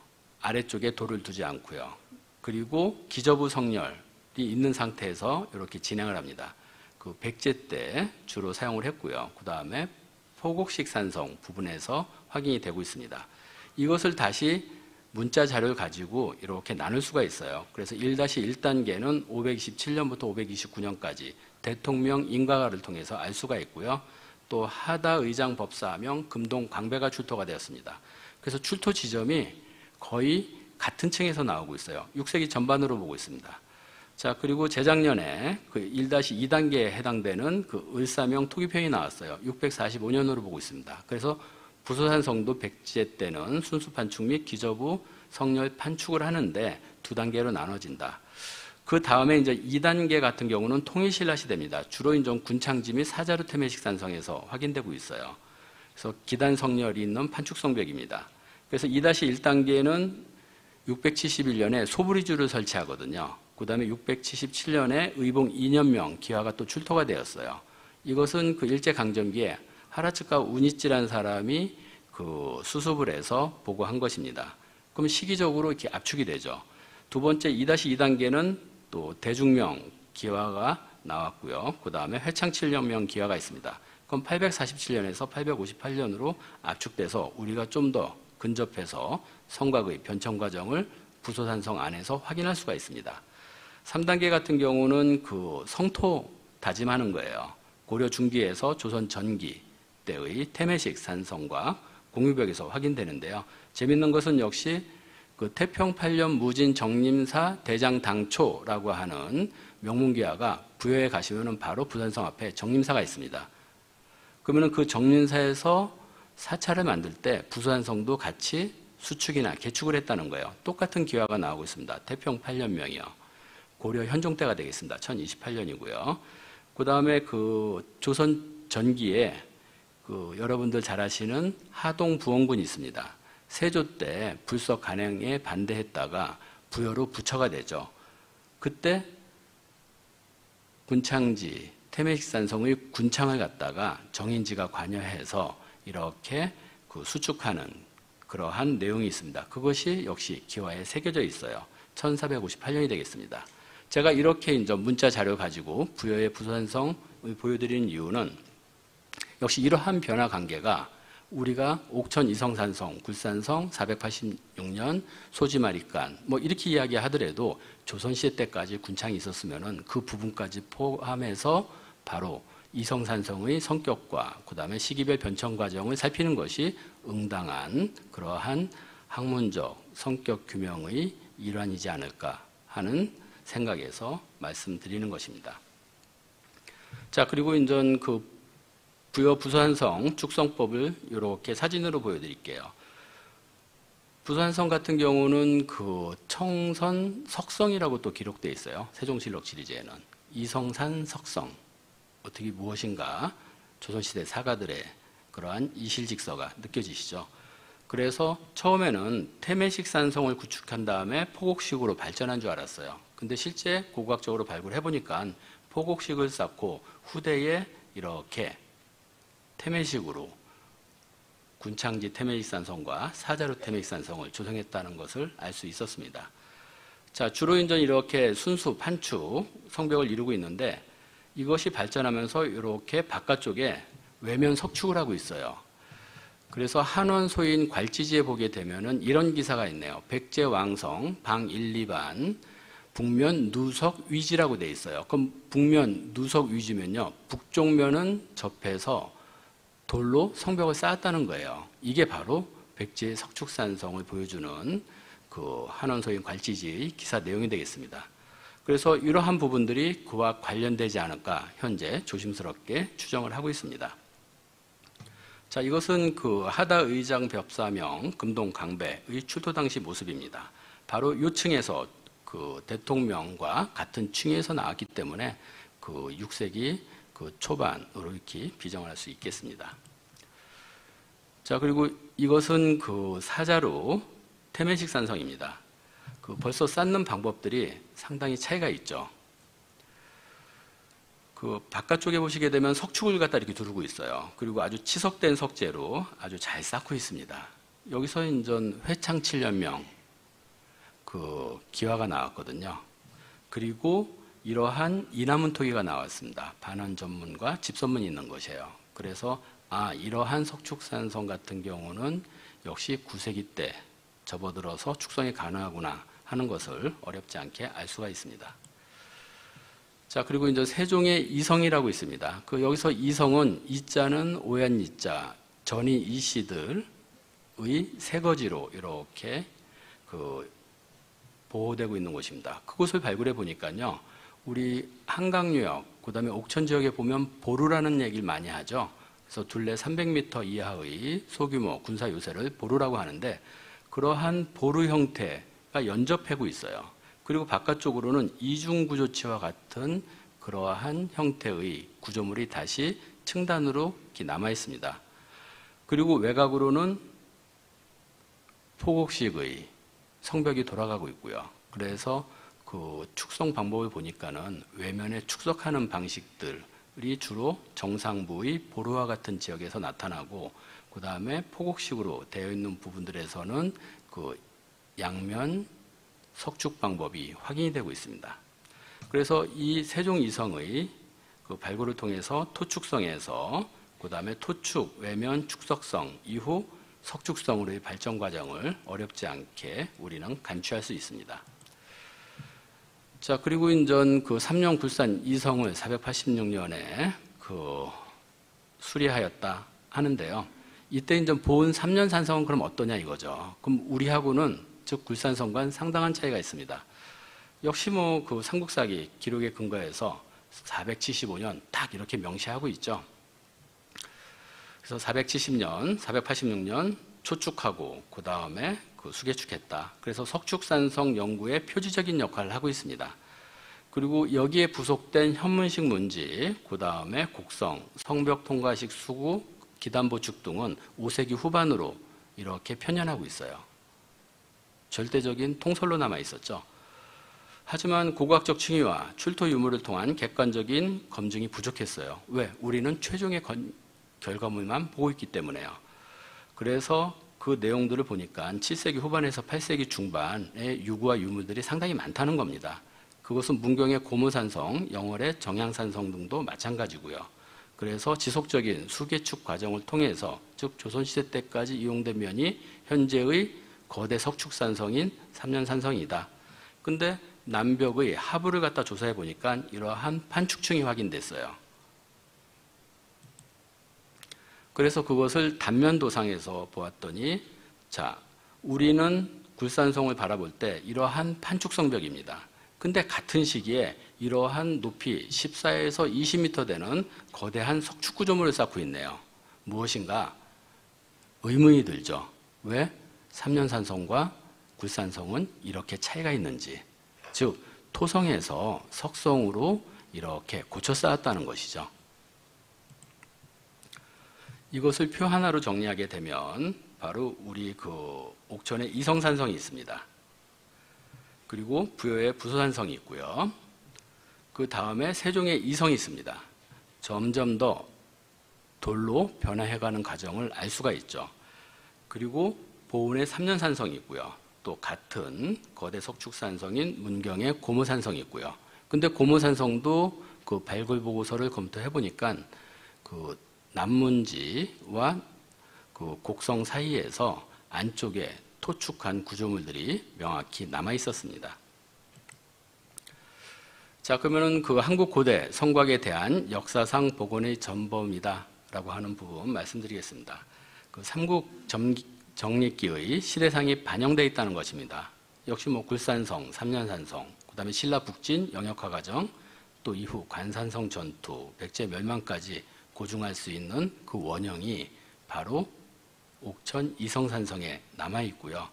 아래쪽에 돌을 두지 않고요. 그리고 기저부 성렬이 있는 상태에서 이렇게 진행을 합니다. 그 백제 때 주로 사용을 했고요. 그 다음에 포곡식 산성 부분에서 확인이 되고 있습니다. 이것을 다시 문자 자료를 가지고 이렇게 나눌 수가 있어요. 그래서 1-1단계는 527년부터 529년까지 대통령 인가가를 통해서 알 수가 있고요. 또 하다의장 법사명 금동 광배가 출토가 되었습니다. 그래서 출토 지점이 거의 같은 층에서 나오고 있어요. 6세기 전반으로 보고 있습니다. 자, 그리고 재작년에 그 1-2단계에 해당되는 그 을사명 토기편이 나왔어요. 645년으로 보고 있습니다. 그래서 부소산성도 백제 때는 순수 판축 및 기저부 성렬 판축을 하는데 두 단계로 나눠진다. 그 다음에 이제 2단계 같은 경우는 통일신라 시대입니다. 주로 이제 군창지 및 사자루 태매식 산성에서 확인되고 있어요. 그래서 기단 성렬이 있는 판축성벽입니다. 그래서 2-1단계는 671년에 소부리주를 설치하거든요. 그 다음에 677년에 의봉 2년명 기화가 또 출토가 되었어요. 이것은 그 일제강점기에 하라츠카 우니찌라는 사람이 그 수습을 해서 보고한 것입니다. 그럼 시기적으로 이렇게 압축이 되죠. 두 번째 2-2단계는 또 대중명 기화가 나왔고요. 그 다음에 회창 7년명 기화가 있습니다. 그럼 847년에서 858년으로 압축돼서 우리가 좀 더 근접해서 성곽의 변천 과정을 부소산성 안에서 확인할 수가 있습니다. 3단계 같은 경우는 그 성토 다짐하는 거예요. 고려 중기에서 조선 전기 때의 태매식 산성과 공유벽에서 확인되는데요. 재밌는 것은 역시 그 태평 8년 무진 정림사 대장당초라고 하는 명문기화가 부여에 가시면은 바로 부산성 앞에 정림사가 있습니다. 그러면은 그 정림사에서 사찰을 만들 때 부산성도 같이 수축이나 개축을 했다는 거예요. 똑같은 기화가 나오고 있습니다. 태평 8년명이요. 고려 현종 때가 되겠습니다. 1028년이고요. 그 다음에 그 조선 전기에 그 여러분들 잘 아시는 하동 부원군이 있습니다. 세조 때 불석 간행에 반대했다가 부여로 부처가 되죠. 그때 군창지 태매식산성의 군창을 갖다가 정인지가 관여해서 이렇게 그 수축하는 그러한 내용이 있습니다. 그것이 역시 기화에 새겨져 있어요. 1458년이 되겠습니다. 제가 이렇게 이제 문자 자료 가지고 부여의 부산성을 보여드리는 이유는 역시 이러한 변화 관계가 우리가 옥천 이성산성, 굴산성, 486년 소지마리간 뭐 이렇게 이야기하더라도 조선시대 때까지 군창이 있었으면은 그 부분까지 포함해서 바로 이성산성의 성격과 그 다음에 시기별 변천 과정을 살피는 것이 응당한 그러한 학문적 성격 규명의 일환이지 않을까 하는 생각에서 말씀드리는 것입니다. 자, 그리고 이제 그 부여 부산성 축성법을 이렇게 사진으로 보여드릴게요. 부산성 같은 경우는 그 청선 석성이라고 또 기록되어 있어요. 세종실록 지리제에는 이성산 석성 어떻게 무엇인가 조선시대 사가들의 그러한 이실직서가 느껴지시죠. 그래서 처음에는 태매식 산성을 구축한 다음에 포곡식으로 발전한 줄 알았어요. 근데 실제 고고학적으로 발굴해 보니까 포곡식을 쌓고 후대에 이렇게 태매식으로 군창지 태매식 산성과 사자루 태매식 산성을 조성했다는 것을 알 수 있었습니다. 자, 주로 이제 이렇게 순수 판축 성벽을 이루고 있는데 이것이 발전하면서 이렇게 바깥쪽에 외면 석축을 하고 있어요. 그래서 한원 소인 괄지지에 보게 되면은 이런 기사가 있네요. 백제왕성 방 1, 2반 북면 누석 위지라고 돼 있어요. 그럼 북면 누석 위지면요. 북쪽면은 접해서 돌로 성벽을 쌓았다는 거예요. 이게 바로 백제 석축산성을 보여주는 그 한원 소인 괄지지의 기사 내용이 되겠습니다. 그래서 이러한 부분들이 그와 관련되지 않을까 현재 조심스럽게 추정을 하고 있습니다. 자, 이것은 그 하다의장 벽사명 금동 강배의 출토 당시 모습입니다. 바로 이 층에서 그 대통령과 같은 층에서 나왔기 때문에 그 6세기 그 초반으로 이렇게 비정할 수 있겠습니다. 자, 자, 그리고 이것은 그 사자로 태면식 산성입니다. 그 벌써 쌓는 방법들이 상당히 차이가 있죠. 그 바깥쪽에 보시게 되면 석축을 갖다 이렇게 두르고 있어요. 그리고 아주 치석된 석재로 아주 잘 쌓고 있습니다. 여기서 인전 회창 7년명 그 기화가 나왔거든요. 그리고 이러한 이나문 토기가 나왔습니다. 반환 전문과 집선문이 있는 것이에요. 그래서 이러한 석축산성 같은 경우는 역시 9세기 때 접어들어서 축성이 가능하구나 하는 것을 어렵지 않게 알 수가 있습니다. 자, 그리고 이제 세종의 이성이라고 있습니다. 그 여기서 이성은 이자는 오얀 이자, 전이 이씨들의 새거지로 이렇게 그 보호되고 있는 곳입니다. 그곳을 발굴해 보니까요, 우리 한강유역, 그다음에 옥천 지역에 보면 보루라는 얘기를 많이 하죠. 그래서 둘레 300m 이하의 소규모 군사 요새를 보루라고 하는데, 그러한 보루 형태가 연접하고 있어요. 그리고 바깥쪽으로는 이중구조치와 같은 그러한 형태의 구조물이 다시 층단으로 이렇게 남아 있습니다. 그리고 외곽으로는 포곡식의 성벽이 돌아가고 있고요. 그래서 그 축성 방법을 보니까는 외면에 축석하는 방식들이 주로 정상부의 보루와 같은 지역에서 나타나고, 그 다음에 포곡식으로 되어 있는 부분들에서는 그 양면 석축 방법이 확인이 되고 있습니다. 그래서 이 세종 이성의 그 발굴을 통해서 토축성에서 그 다음에 토축, 외면, 축석성 이후 석축성으로의 발전 과정을 어렵지 않게 우리는 간추할 수 있습니다. 자, 그리고 인전 그 삼령 굴산 이성을 486년에 그 수리하였다 하는데요. 이때 인전 보은 3년 산성은 그럼 어떠냐 이거죠. 그럼 우리하고는 즉 굴산성과는 상당한 차이가 있습니다. 역시 뭐 그 삼국사기 기록에 근거해서 475년 딱 이렇게 명시하고 있죠. 그래서 470년, 486년 초축하고 그 다음에 그 수개축했다. 그래서 석축산성 연구의 표지적인 역할을 하고 있습니다. 그리고 여기에 부속된 현문식 문지, 그 다음에 곡성, 성벽 통과식 수구, 기단보축 등은 5세기 후반으로 이렇게 편연하고 있어요. 절대적인 통솔로 남아 있었죠. 하지만 고고학적 층위와 출토 유물을 통한 객관적인 검증이 부족했어요. 왜? 우리는 최종의 결과물만 보고 있기 때문에요. 그래서 그 내용들을 보니까 7세기 후반에서 8세기 중반의 유구와 유물들이 상당히 많다는 겁니다. 그것은 문경의 고무산성, 영월의 정양산성 등도 마찬가지고요. 그래서 지속적인 수개축 과정을 통해서 즉 조선시대 때까지 이용된 면이 현재의 거대 석축산성인 삼년산성이다. 근데 남벽의 하부를 갖다 조사해 보니까 이러한 판축층이 확인됐어요. 그래서 그것을 단면도상에서 보았더니, 자, 우리는 굴산성을 바라볼 때 이러한 판축성벽입니다. 근데 같은 시기에 이러한 높이 14에서 20m 되는 거대한 석축구조물을 쌓고 있네요. 무엇인가? 의문이 들죠. 왜? 삼년산성과 굴산성은 이렇게 차이가 있는지, 즉 토성에서 석성으로 이렇게 고쳐 쌓았다는 것이죠. 이것을 표 하나로 정리하게 되면 바로 우리 그 옥천에 이성산성이 있습니다. 그리고 부여에 부소산성이 있고요. 그 다음에 세종에 이성이 있습니다. 점점 더 돌로 변화해가는 과정을 알 수가 있죠. 그리고 보은의 삼년산성이 있고요. 또 같은 거대 석축산성인 문경의 고무산성이 있고요. 근데 고무산성도 그 발굴 보고서를 검토해 보니까 그 남문지와 그 곡성 사이에서 안쪽에 토축한 구조물들이 명확히 남아 있었습니다. 자, 그러면은 그 한국 고대 성곽에 대한 역사상 복원의 전범이다라고 하는 부분 말씀드리겠습니다. 그 삼국 정립기의 시대상이 반영되어 있다는 것입니다. 역시 뭐 굴산성, 삼년산성, 그 다음에 신라 북진 영역화 과정, 또 이후 관산성 전투, 백제 멸망까지 고증할 수 있는 그 원형이 바로 옥천 이성산성에 남아 있고요.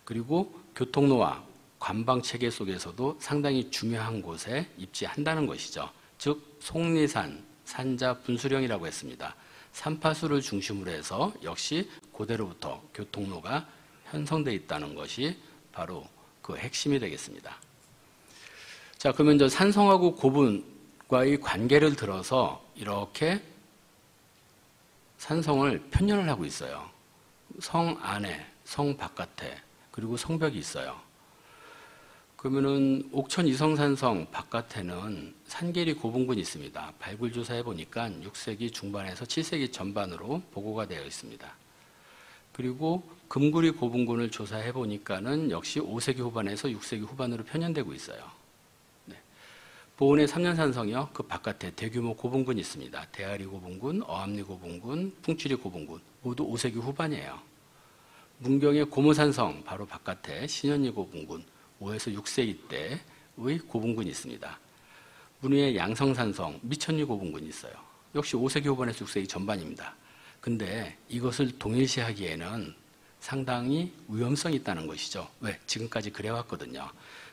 그리고 교통로와 관방 체계 속에서도 상당히 중요한 곳에 입지한다는 것이죠. 즉 속리산 산자 분수령이라고 했습니다. 삼파수를 중심으로 해서 역시 고대로부터 교통로가 형성되어 있다는 것이 바로 그 핵심이 되겠습니다. 자, 그러면 저 산성하고 고분과의 관계를 들어서 이렇게 산성을 편년을 하고 있어요. 성 안에, 성 바깥에, 그리고 성벽이 있어요. 그러면은 옥천 이성산성 바깥에는 산계리 고분군이 있습니다. 발굴조사해 보니까 6세기 중반에서 7세기 전반으로 보고가 되어 있습니다. 그리고 금구리 고분군을 조사해 보니까는 역시 5세기 후반에서 6세기 후반으로 편현되고 있어요. 네. 보은의 삼년산성이요. 그 바깥에 대규모 고분군이 있습니다. 대아리 고분군, 어암리 고분군, 풍치리 고분군 모두 5세기 후반이에요. 문경의 고모산성 바로 바깥에 신현리 고분군 5에서 6세기 때의 고분군이 있습니다. 문의의 양성산성, 미천리 고분군이 있어요. 역시 5세기 후반에서 6세기 전반입니다. 근데 이것을 동일시하기에는 상당히 위험성이 있다는 것이죠. 왜? 지금까지 그래왔거든요.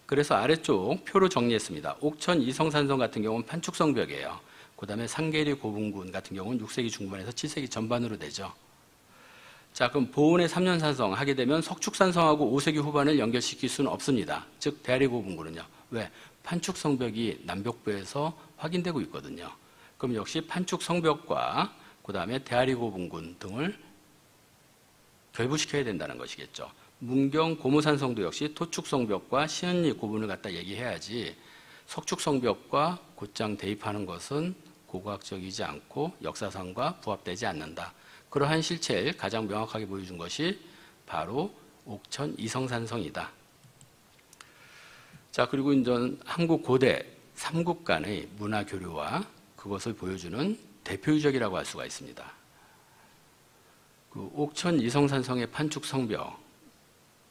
그래서 아래쪽 표로 정리했습니다. 옥천 이성산성 같은 경우는 판축성벽이에요. 그 다음에 상계리 고분군 같은 경우는 6세기 중반에서 7세기 전반으로 되죠. 자, 그럼 보은의 삼년산성 하게 되면 석축산성하고 5세기 후반을 연결시킬 수는 없습니다. 즉 대아리 고분군은요. 왜? 판축성벽이 남벽부에서 확인되고 있거든요. 그럼 역시 판축성벽과 그 다음에 대아리 고분군 등을 결부시켜야 된다는 것이겠죠. 문경 고모산성도 역시 토축성벽과 시현리 고분을 갖다 얘기해야지 석축성벽과 곧장 대입하는 것은 고고학적이지 않고 역사상과 부합되지 않는다. 그러한 실체를 가장 명확하게 보여준 것이 바로 옥천 이성산성이다. 자, 그리고 이제 한국 고대 삼국 간의 문화 교류와 그것을 보여주는 대표 유적이라고 할 수가 있습니다. 그 옥천 이성산성의 판축 성벽,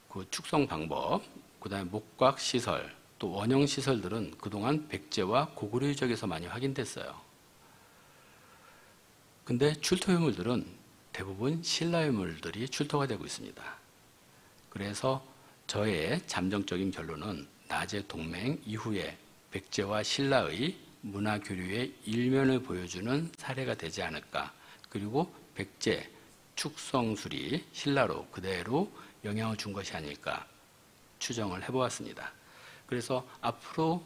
그 축성 방법, 그 다음에 목곽 시설, 또 원형 시설들은 그동안 백제와 고구려 유적에서 많이 확인됐어요. 근데 출토 유물들은 대부분 신라 유물들이 출토가 되고 있습니다. 그래서 저의 잠정적인 결론은 나제 동맹 이후에 백제와 신라의 문화 교류의 일면을 보여주는 사례가 되지 않을까. 그리고 백제 축성술이 신라로 그대로 영향을 준 것이 아닐까 추정을 해보았습니다. 그래서 앞으로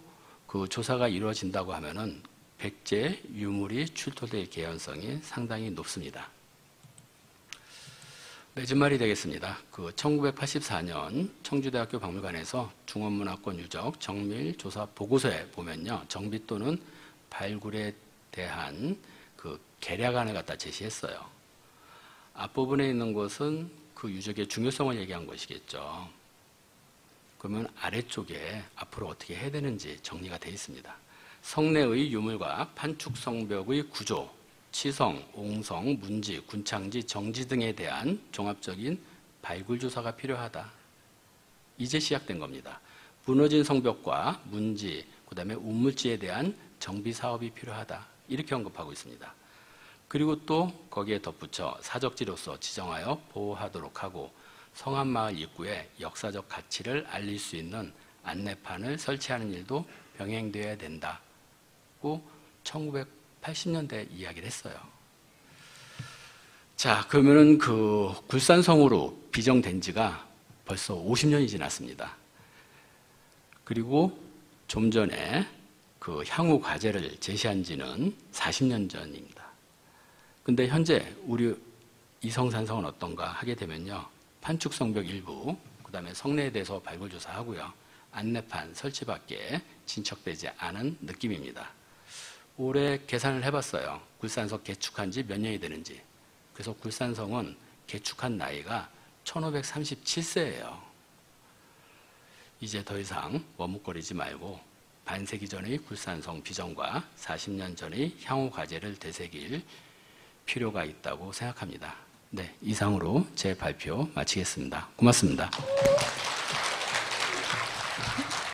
그 조사가 이루어진다고 하면은 백제 유물이 출토될 개연성이 상당히 높습니다. 매진말이 되겠습니다. 그 1984년 청주대학교 박물관에서 중원문화권 유적 정밀 조사 보고서에 보면요, 정비 또는 발굴에 대한 그 계략안을 갖다 제시했어요. 앞부분에 있는 것은 그 유적의 중요성을 얘기한 것이겠죠. 그러면 아래쪽에 앞으로 어떻게 해야 되는지 정리가 되어 있습니다. 성내의 유물과 판축성벽의 구조, 치성, 옹성, 문지, 군창지, 정지 등에 대한 종합적인 발굴조사가 필요하다. 이제 시작된 겁니다. 무너진 성벽과 문지, 그 다음에 운물지에 대한 정비사업이 필요하다. 이렇게 언급하고 있습니다. 그리고 또 거기에 덧붙여 사적지로서 지정하여 보호하도록 하고 성안마을 입구에 역사적 가치를 알릴 수 있는 안내판을 설치하는 일도 병행되어야 된다고 1980년대 이야기를 했어요. 자, 그러면은 그 굴산성으로 비정된 지가 벌써 50년이 지났습니다. 그리고 좀 전에 그 향후 과제를 제시한 지는 40년 전입니다. 근데 현재 우리 이성산성은 어떤가 하게 되면요, 판축성벽 일부, 그 다음에 성내에 대해서 발굴조사하고요, 안내판 설치밖에 진척되지 않은 느낌입니다. 올해 계산을 해봤어요. 굴산성 개축한 지 몇 년이 되는지. 그래서 굴산성은 개축한 나이가 1537세예요. 이제 더 이상 머뭇거리지 말고 반세기 전의 굴산성 비전과 40년 전의 향후 과제를 되새길 필요가 있다고 생각합니다. 네, 이상으로 제 발표 마치겠습니다. 고맙습니다.